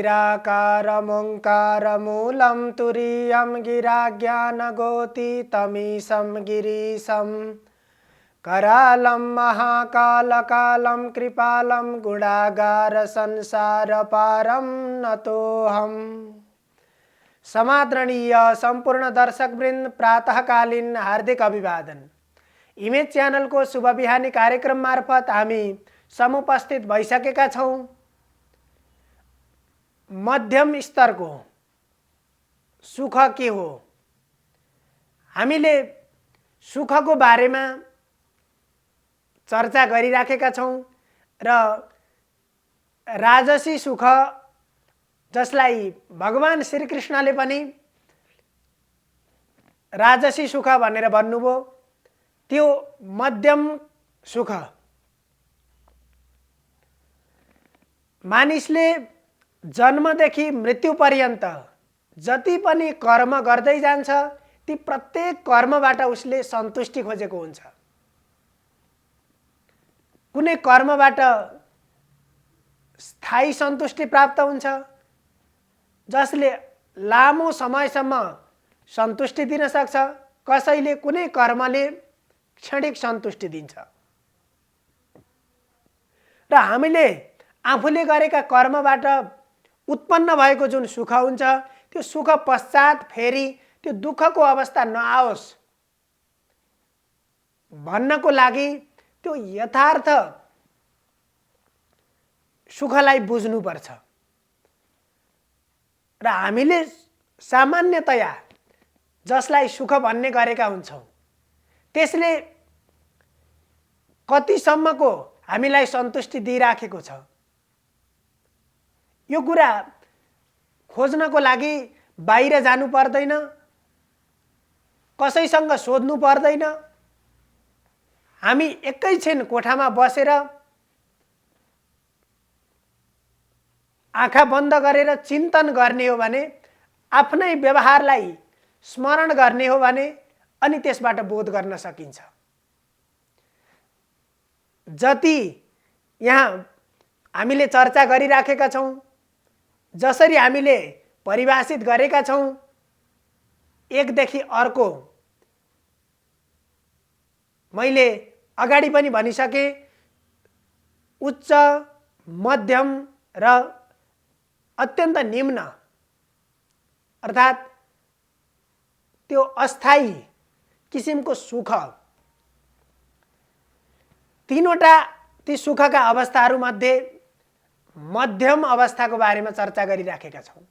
निराकारमोङ्कारमूलं तुरीयं गिराज्ञानगोतीतमीशं गिरीशं करालं महाकालकालं कृपालं गुणागारसंसारपारं नतोऽहम्। समादरणीय सम्पूर्ण दर्शकवृन्द, प्रातःकालीन हार्दिक अभिवादन। इमेज च्यानलको शुभ बिहानी कार्यक्रम मार्फत हामी समुपस्थित भइसकेका छौं। मध्यम स्तरको सुख के हो? हामीले सुखको बारेमा चर्चा गरिराखेका छौं र राजसी सुख, जसलाई भगवान श्रीकृष्णले पनि राजसी सुख भनेर भन्नुभयो, त्यो मध्यम सुख। मानिसले जन्मदेखि मृत्यु पर्यन्त जति पनि कर्म गर्दै जान्छ, ती प्रत्येक कर्मबाट उसले सन्तुष्टि खोजेको हुन्छ। कुनै कर्मबाट स्थायी सन्तुष्टि प्राप्त हुन्छ, जसले लामो समयसम्म सन्तुष्टि दिन सक्छ। कसैले कुनै कर्मले क्षणिक सन्तुष्टि दिन्छ र हामीले आफूले गरेका कर्मबाट उत्पन्न भएको जुन सुख हुन्छ, त्यो सुख पश्चात फेरि त्यो दुःखको अवस्था नआओस् भन्नको लागि त्यो यथार्थ सुखलाई बुझ्नुपर्छ। र हामीले सामान्यतया जसलाई सुख भन्ने गरेका हुन्छौं, त्यसले कतिसम्मको हामीलाई सन्तुष्टि दिइराखेको छ, यो कुरा खोज्नको लागि बाहिर जानु पर्दैन, कसैसँग सोध्नु पर्दैन। हामी एकैछिन कोठामा बसेर आँखा बन्द गरेर चिन्तन गर्ने हो भने, आफ्नै व्यवहारलाई स्मरण गर्ने हो भने, अनि त्यसबाट बोध गर्न सकिन्छ। जति यहाँ हामीले चर्चा गरिराखेका छौं, जसरी हामीले परिभाषित गरेका छौं, एकदेखि अर्को, मैले अगाडि पनि भनिसके, उच्च, मध्यम र अत्यन्त निम्न, अर्थात् त्यो अस्थायी किसिमको सुख, तीनवटा ती सुखका अवस्थाहरूमध्ये मध्यम अवस्थाको बारेमा चर्चा गरिराखेका छौं।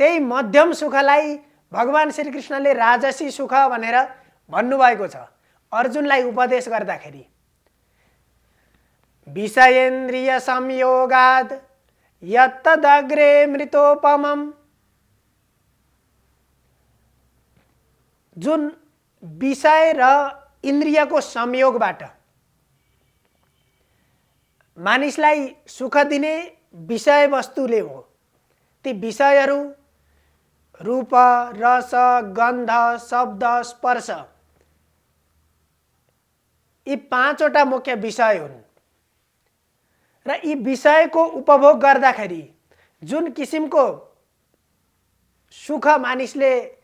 त्यही मध्यम सुखलाई भगवान श्रीकृष्णले राजसी सुख भनेर भन्नुभएको छ। अर्जुनलाई उपदेश गर्दाखेरि विषयेन्द्रिय संयोगाद यत्तदग्रे मृतोपमम्, जुन विषय र इन्द्रियको संयोगबाट मानिसलाई सुख दिने विषय वस्तुले हो। ती विषयहरू रूप, रस, गन्ध, शब्द, स्पर्श, यी पाँचवटा मुख्य विषय हुन्। र यी विषयको उपभोग गर्दाखेरि जुन किसिमको सुख मानिसले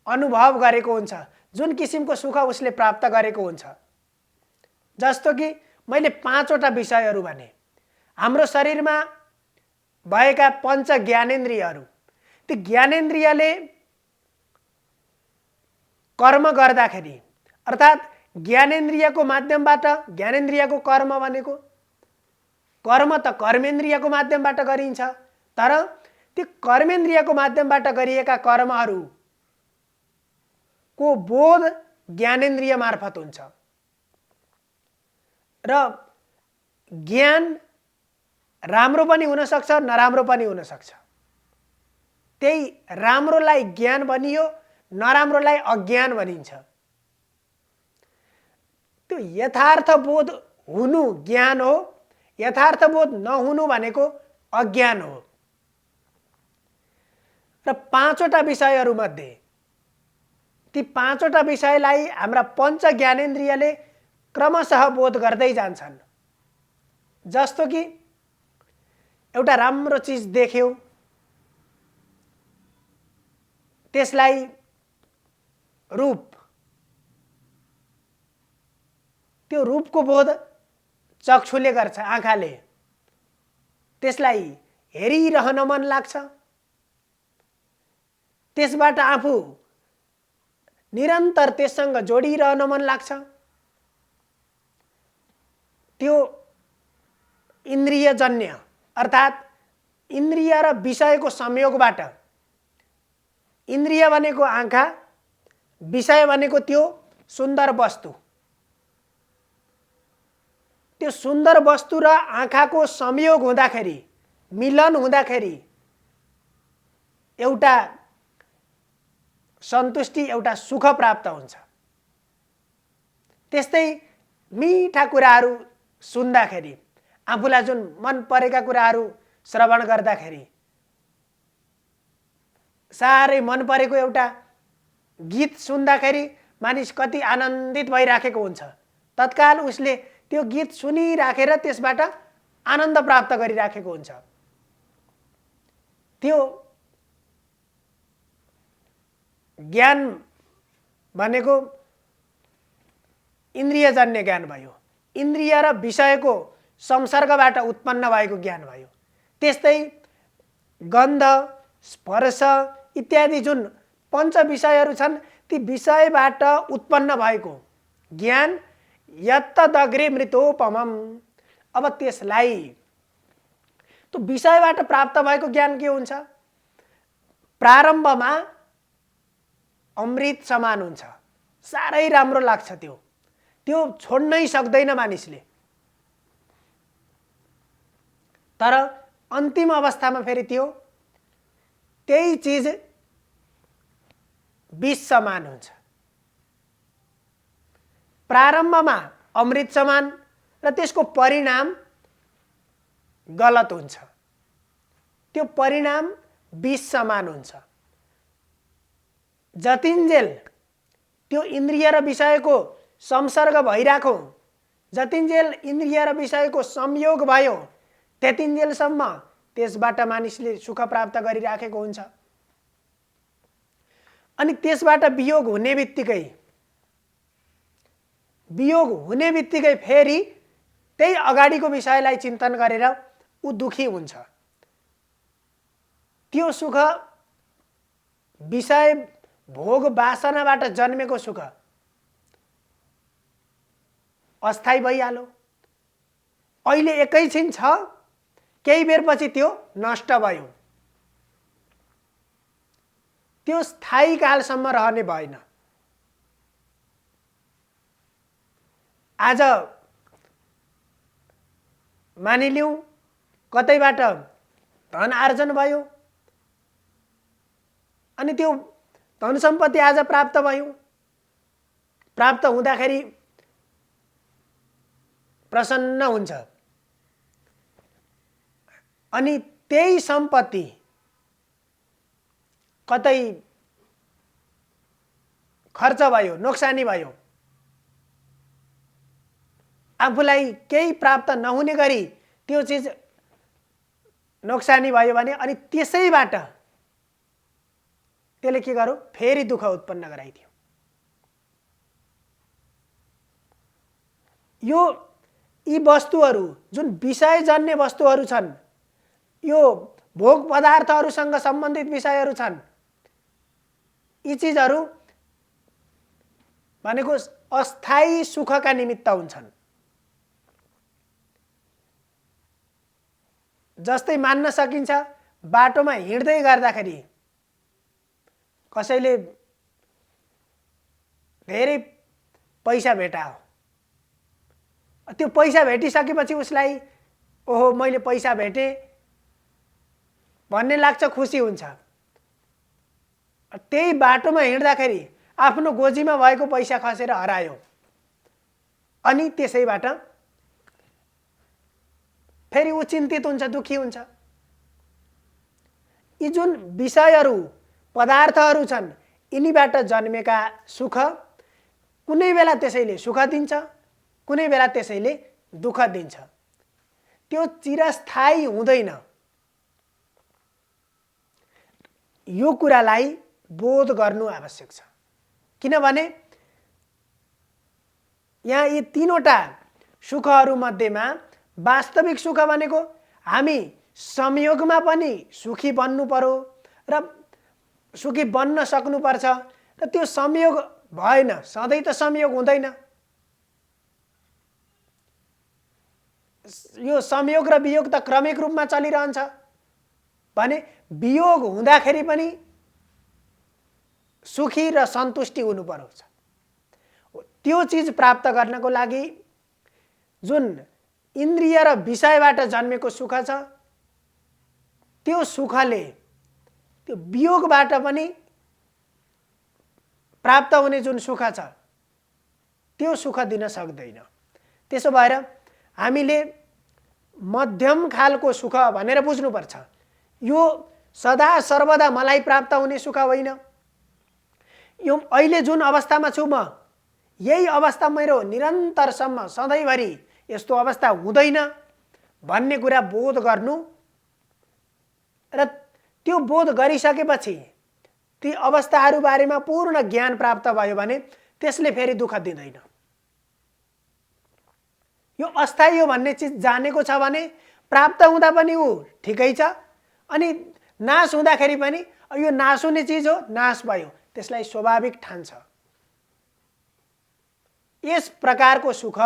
अनुभव गरेको हुन्छ, जुन किसिमको सुख उसले प्राप्त गरेको हुन्छ, जस्तो कि मैले पाँचवटा विषयहरू भने, हाम्रो शरीरमा भएका पञ्च ज्ञानेन्द्रियहरू, ती ज्ञानेन्द्रियले कर्म गर्दाखेरि, अर्थात् ज्ञानेन्द्रियको माध्यमबाट, ज्ञानेन्द्रियको कर्म भनेको कर्म त कर्मेन्द्रियको माध्यमबाट गरिन्छ, तर ती कर्मेन्द्रियको माध्यमबाट गरिएका कर्महरूको बोध ज्ञानेन्द्रिय मार्फत हुन्छ। र ज्ञान राम्रो पनि हुन सक्छ, नराम्रो पनि हुन सक्छ। त्यही राम्रोलाई ज्ञान भनियो, नराम्रोलाई अज्ञान भनिन्छ। त्यो यथार्थ बोध हुनु ज्ञान हो, यथार्थ बोध नहुनु भनेको अज्ञान हो। र पाँचवटा विषयहरूमध्ये ती पाँचवटा विषयलाई हाम्रा पञ्च ज्ञानेन्द्रियले क्रमशः बोध गर्दै जान्छन्। जस्तो कि एउटा राम्रो चिज देख्यो, त्यसलाई रूप, त्यो रूपको बोध चक्षुले गर्छ, आँखाले। त्यसलाई हेरिरहन मन लाग्छ, त्यसबाट आफू निरन्तर त्यससँग जोडिरहन मन लाग्छ। त्यो इन्द्रियजन्य अर्थात् इन्द्रिय र विषयको संयोगबाट, इन्द्रिय भनेको आँखा, विषय भनेको त्यो सुन्दर वस्तु, त्यो सुन्दर वस्तु र आँखाको संयोग हुँदाखेरि, मिलन हुँदाखेरि एउटा सन्तुष्टि, एउटा सुख प्राप्त हुन्छ। त्यस्तै मिठा कुराहरू सुन्दाखेरि, आफूलाई जुन मन परेका कुराहरू श्रवण गर्दाखेरि, साह्रै मन परेको एउटा गीत सुन्दाखेरि मानिस कति आनन्दित भइराखेको हुन्छ। तत्काल उसले त्यो गीत सुनिराखेर त्यसबाट आनन्द प्राप्त गरिराखेको हुन्छ। त्यो ज्ञान भनेको इन्द्रियजन्य ज्ञान भयो, इन्द्रिय र विषयको संसर्गबाट उत्पन्न भएको ज्ञान भयो। त्यस्तै गन्ध, स्पर्श इत्यादि जुन पञ्च विषयहरू छन्, ती विषयबाट उत्पन्न भएको ज्ञान यत्तदग्रे मृतोपमम्। अब त्यसलाई, त्यो विषयबाट प्राप्त भएको ज्ञान के हुन्छ? प्रारम्भमा अमृत समान हुन्छ, साह्रै राम्रो लाग्छ, त्यो छोड्नै सक्दैन मानिसले। तर अन्तिम अवस्थामा फेरि त्यही चिज विष समान हुन्छ। प्रारम्भमा अमृत समान र त्यसको परिणाम गलत हुन्छ, त्यो परिणाम विष समान हुन्छ। जतिन्जेल त्यो इन्द्रिय र विषयको संसर्ग भइराखो, जतिन्जेल इन्द्रिय र विषयको संयोग भयो, त्यतिन्जेलसम्म त्यसबाट मानिसले सुख प्राप्त गरिराखेको हुन्छ। अनि त्यसबाट वियोग हुने बित्तिकै फेरि त्यही अगाडिको विषयलाई चिन्तन गरेर ऊ दुखी हुन्छ। त्यो सुख विषय भोग वासनाबाट जन्मेको सुख अस्थायी भइहाल्यो, अहिले एकैछिन छ, केही बेरपछि त्यो नष्ट भयो, त्यो स्थायी कालसम्म रहने भएन। आज मानिलिउँ कतैबाट धन आर्जन भयो, अनि त्यो धन सम्पत्ति आज प्राप्त भयो, प्राप्त हुँदाखेरि प्रसन्न हुन्छ। अनि त्यही सम्पत्ति कतै खर्च भयो, नोक्सानी भयो, आफूलाई केही प्राप्त नहुने गरी त्यो चिज नोक्सानी भयो भने अनि त्यसैबाट त्यसले के गर्यो? फेरि दुःख उत्पन्न गराइदियो। यी वस्तुहरू जुन विषयजन्य वस्तुहरू छन्, यो भोग पदार्थहरूसँग सम्बन्धित विषयहरू छन्, यी चिजहरू भनेको अस्थायी सुखका निमित्त हुन्छन्। जस्तै मान्न सकिन्छ, बाटोमा हिँड्दै गर्दाखेरि कसैले धेरै पैसा भेटायो, त्यो पैसा भेटिसकेपछि उसलाई ओहो मैले पैसा भेटेँ भन्ने लाग्छ, खुसी हुन्छ। त्यही बाटोमा हिँड्दाखेरि आफ्नो गोजीमा भएको पैसा खसेर हरायो, अनि त्यसैबाट फेरि ऊ चिन्तित हुन्छ, दुखी हुन्छ। यी जुन विषयहरू पदार्थहरू छन्, यिनीबाट जन्मेका सुख कुनै बेला त्यसैले सुख दिन्छ, कुनै बेला त्यसैले दुःख दिन्छ। त्यो चिरस्थायी हुँदैन, यो कुरालाई बोध गर्नु आवश्यक छ। किनभने यहाँ यी तीनवटा सुखहरू मध्येमा वास्तविक सुख भनेको हामी संयोगमा पनि सुखी बन्नु पर्यो र सुखी बन्न सक्नुपर्छ र त्यो संयोग भएन, सधैँ त संयोग हुँदैन। यो संयोग र वियोग त क्रमिक रूपमा चलिरहन्छ भने वियोग हुँदाखेरि पनि सुखी र सन्तुष्टि हुनु पर्यो। त्यो चिज प्राप्त गर्नको लागि जुन इन्द्रिय र विषयबाट जन्मेको सुख छ, त्यो सुखले त्यो वियोगबाट पनि प्राप्त हुने जुन सुख छ त्यो सुख दिन सक्दैन। त्यसो भएर हामीले मध्यम खालको सुख भनेर बुझ्नुपर्छ। यो सदा सर्वदा मलाई प्राप्त हुने सुख होइन। यो अहिले जुन अवस्थामा छु म, यही अवस्था मेरो निरन्तरसम्म सधैँभरि यस्तो अवस्था हुँदैन भन्ने कुरा बोध गर्नु र त्यो बोध गरिसकेपछि ती अवस्थाहरू बारेमा पूर्ण ज्ञान प्राप्त भयो भने त्यसले फेरि दुःख दिँदैन। यो अस्थायी हो भन्ने चिज जानेको छ भने प्राप्त हुँदा पनि ऊ ठिकै छ, अनि नाश हुँदाखेरि पनि यो नाश हुने चिज हो, नाश भयो, त्यसलाई स्वाभाविक ठान्छ। यस प्रकारको सुख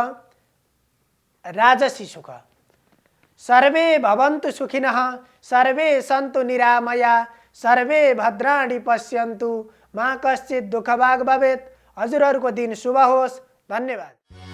राजसी सुख। सर्वे भवन्तु सुखिनः सर्वे सन्तु निरामया सर्वे भद्राणि पश्यन्तु मा कश्चित् दुःखभाग् भवेत्। हजुरहरूको दिन शुभ होस्। धन्यवाद।